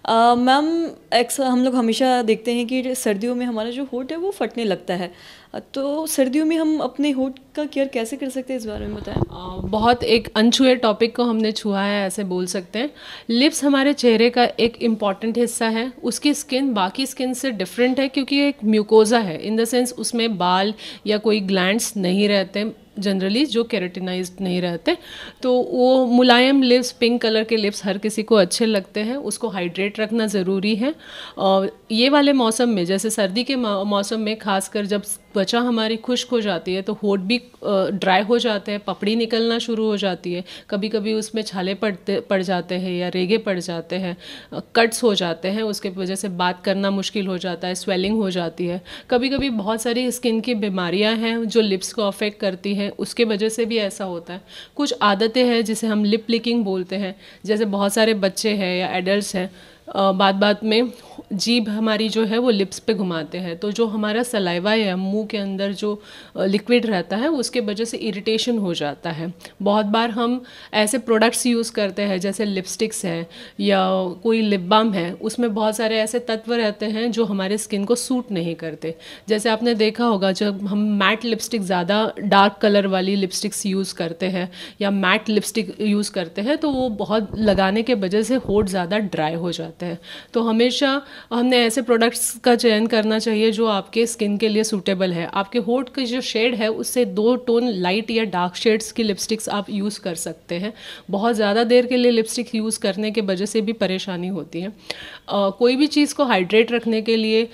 Ma'am, हम लोग हमेशा देखते हैं कि सर्दियों में हमारा जो होंठ है वो फटने लगता है। तो सर्दियों में हम अपने होंठ का केयर कैसे कर सकते हैं, इस बारे में बताएं। बहुत एक अनछुए टॉपिक को हमने छुआ है, ऐसे बोल सकते हैं। लिप्स हमारे चेहरे का एक इम्पॉर्टेंट हिस्सा है। उसकी स्किन बाकी स्किन से डिफरेंट है क्योंकि ये एक म्यूकोजा है, इन द सेंस उसमें बाल या कोई ग्लैंड्स नहीं रहते जनरली, जो केराटिनाइज्ड नहीं रहते। तो वो मुलायम लिप्स, पिंक कलर के लिप्स हर किसी को अच्छे लगते हैं। उसको हाइड्रेट रखना ज़रूरी है। और ये वाले मौसम में, जैसे सर्दी के मौसम में खासकर जब त्वचा हमारी खुश्क हो जाती है तो होंठ भी ड्राई हो जाते हैं, पपड़ी निकलना शुरू हो जाती है, कभी कभी उसमें छाले पड़ जाते हैं या रेगे पड़ जाते हैं, कट्स हो जाते हैं, उसके वजह से बात करना मुश्किल हो जाता है, स्वेलिंग हो जाती है। कभी कभी बहुत सारी स्किन की बीमारियां हैं जो लिप्स को अफेक्ट करती हैं, उसके वजह से भी ऐसा होता है। कुछ आदतें हैं जिसे हम लिप लिकिंग बोलते हैं, जैसे बहुत सारे बच्चे हैं या एडल्ट्स हैं, बात बात में जीभ हमारी जो है वो लिप्स पे घुमाते हैं, तो जो हमारा सलाइवा या मुंह के अंदर जो लिक्विड रहता है उसके वजह से इरिटेशन हो जाता है। बहुत बार हम ऐसे प्रोडक्ट्स यूज़ करते हैं जैसे लिपस्टिक्स है या कोई लिप बाम है, उसमें बहुत सारे ऐसे तत्व रहते हैं जो हमारे स्किन को सूट नहीं करते। जैसे आपने देखा होगा, जब हम मैट लिपस्टिक ज़्यादा डार्क कलर वाली लिपस्टिक्स यूज़ करते हैं या मैट लिपस्टिक यूज़ करते हैं तो वो बहुत लगाने के वजह से होंठ ज़्यादा ड्राई हो जाते हैं। तो हमेशा हमने ऐसे प्रोडक्ट्स का चयन करना चाहिए जो आपके स्किन के लिए सूटेबल है। आपके होंठ की जो शेड है उससे 2 टोन लाइट या डार्क शेड्स की लिपस्टिक्स आप यूज़ कर सकते हैं। बहुत ज़्यादा देर के लिए लिपस्टिक यूज़ करने के वजह से भी परेशानी होती है। कोई भी चीज़ को हाइड्रेट रखने के लिए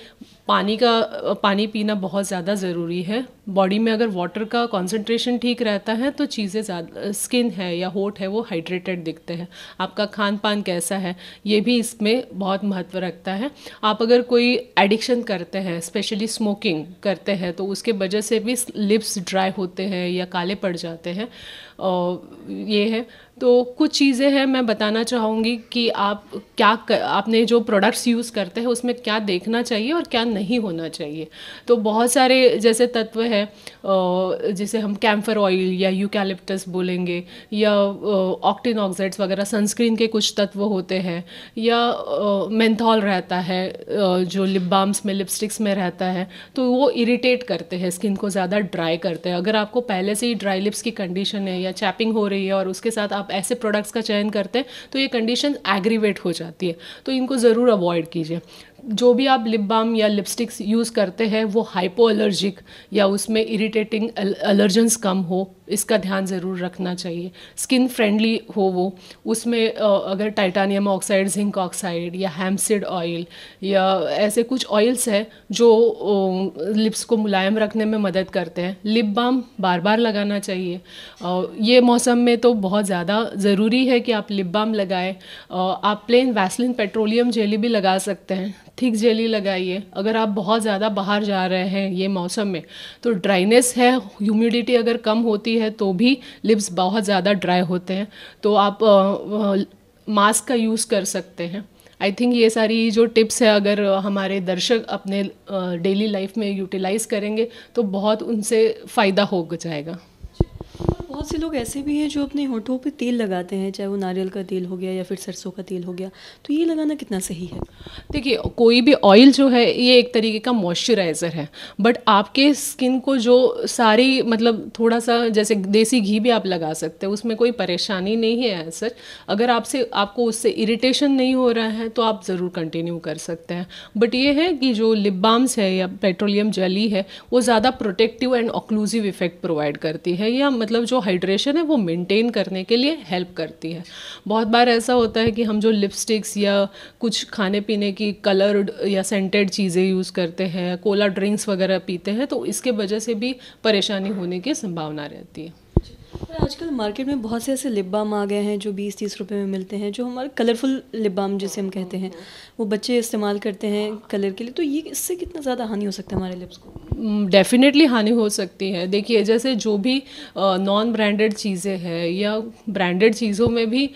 पानी पीना बहुत ज़्यादा ज़रूरी है। बॉडी में अगर वाटर का कॉन्सेंट्रेशन ठीक रहता है तो चीज़ें ज़्यादा, स्किन है या होंठ है वो हाइड्रेटेड दिखते हैं। आपका खान पान कैसा है ये भी इसमें बहुत महत्व रखता है। आप अगर कोई एडिक्शन करते हैं, स्पेशली स्मोकिंग करते हैं, तो उसके वजह से भी लिप्स ड्राई होते हैं या काले पड़ जाते हैं। ये है। तो कुछ चीज़ें हैं मैं बताना चाहूँगी कि आपने जो प्रोडक्ट्स यूज़ करते हैं उसमें क्या देखना चाहिए और क्या नहीं होना चाहिए। तो बहुत सारे जैसे तत्व हैं, जिसे हम कैम्फर ऑयल या यूकैलिप्टस बोलेंगे, या ऑक्टिन ऑक्साइड्स वगैरह सनस्क्रीन के कुछ तत्व होते हैं, या मेंथॉल रहता है जो लिप बाम्स में, लिपस्टिक्स में रहता है, तो वो इरिटेट करते हैं, स्किन को ज़्यादा ड्राई करते हैं। अगर आपको पहले से ही ड्राई लिप्स की कंडीशन है या चैपिंग हो रही है और उसके साथ आप ऐसे प्रोडक्ट्स का चयन करते हैं तो ये कंडीशन एग्रीवेट हो जाती है, तो इनको ज़रूर अवॉइड कीजिए। जो भी आप लिप बाम या लिपस्टिक्स यूज़ करते हैं वो हाइपो एलर्जिक या उसमें इरिटेटिंग एलर्जेंस कम हो, इसका ध्यान ज़रूर रखना चाहिए। स्किन फ्रेंडली हो वो, उसमें अगर टाइटानियम ऑक्साइड, जिंक ऑक्साइड या हैम्पसीड ऑयल या ऐसे कुछ ऑयल्स हैं जो लिप्स को मुलायम रखने में मदद करते हैं। लिप बाम बार बार लगाना चाहिए। ये मौसम में तो बहुत ज़्यादा ज़रूरी है कि आप लिप बाम लगाएं। आप प्लेन वैसलिन पेट्रोलियम जेली भी लगा सकते हैं, थिक जेली लगाइए। अगर आप बहुत ज़्यादा बाहर जा रहे हैं ये मौसम में तो ड्राइनेस है, ह्यूमिडिटी अगर कम होती है तो भी लिप्स बहुत ज़्यादा ड्राई होते हैं, तो आप मास्क का यूज़ कर सकते हैं। आई थिंक ये सारी जो टिप्स है अगर हमारे दर्शक अपने डेली लाइफ में यूटिलाइज़ करेंगे तो बहुत उनसे फ़ायदा हो जाएगा। बहुत से लोग ऐसे भी हैं जो अपने होठों पे तेल लगाते हैं, चाहे वो नारियल का तेल हो गया या फिर सरसों का तेल हो गया, तो ये लगाना कितना सही है? देखिए, कोई भी ऑयल जो है ये एक तरीके का मॉइस्चराइज़र है, बट आपके स्किन को जो सारी, मतलब थोड़ा सा जैसे देसी घी भी आप लगा सकते हैं, उसमें कोई परेशानी नहीं है सच। अगर आपको उससे इरिटेशन नहीं हो रहा है तो आप ज़रूर कंटिन्यू कर सकते हैं। बट ये है कि जो लिप बाम्स है या पेट्रोलियम जेली है वो ज़्यादा protective and occlusive effect provide करती है, या मतलब जो हाइड्रेशन है वो मेंटेन करने के लिए हेल्प करती है। बहुत बार ऐसा होता है कि हम जो लिपस्टिक्स या कुछ खाने पीने की कलर्ड या सेंटेड चीज़ें यूज़ करते हैं, कोला ड्रिंक्स वगैरह पीते हैं, तो इसके वजह से भी परेशानी होने की संभावना रहती है। पर आजकल मार्केट में बहुत से ऐसे लिप बाम आ गए हैं जो 20-30 रुपए में मिलते हैं, जो हमारे कलरफुल लिप बाम जिसे हम कहते हैं, वो बच्चे इस्तेमाल करते हैं कलर के लिए, तो ये इससे कितना ज़्यादा हानि हो सकता है हमारे लिप्स को? डेफिनेटली हानि हो सकती है। देखिए, जैसे जो भी नॉन ब्रांडेड चीज़ें हैं या ब्रांडेड चीज़ों में भी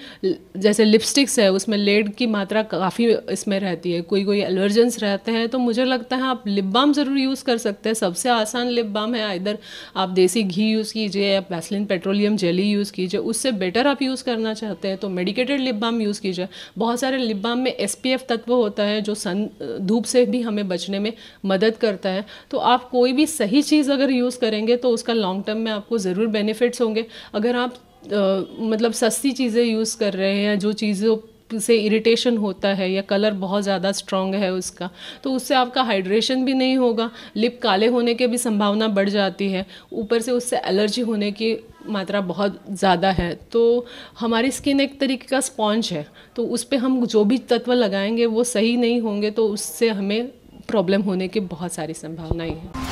जैसे लिपस्टिक्स है उसमें लेड की मात्रा काफ़ी इसमें रहती है, कोई कोई एलर्जेंस रहते हैं, तो मुझे लगता है आप लिप बाम ज़रूर यूज़ कर सकते हैं। सबसे आसान लिप बाम है, इधर आप देसी घी यूज़ कीजिए या Vaseline petrol petroleum jelly use कीजिए। उससे बेटर आप यूज़ करना चाहते हैं तो मेडिकेटेड लिप बाम यूज़ कीजिए। बहुत सारे लिप बाम में SPF तत्व होता है जो धूप से भी हमें बचने में मदद करता है। तो आप कोई भी सही चीज़ अगर यूज़ करेंगे तो उसका लॉन्ग टर्म में आपको ज़रूर बेनिफिट्स होंगे। अगर आप मतलब सस्ती चीज़ें यूज़ कर रहे हैं, जो चीज़ों से इरिटेशन होता है या कलर बहुत ज़्यादा स्ट्रॉन्ग है उसका, तो उससे आपका हाइड्रेशन भी नहीं होगा, लिप काले होने की भी संभावना बढ़ जाती है, ऊपर से उससे एलर्जी होने की मात्रा बहुत ज़्यादा है। तो हमारी स्किन एक तरीके का स्पॉन्ज है, तो उस पर हम जो भी तत्व लगाएंगे वो सही नहीं होंगे तो उससे हमें प्रॉब्लम होने की बहुत सारी संभावनाएं हैं।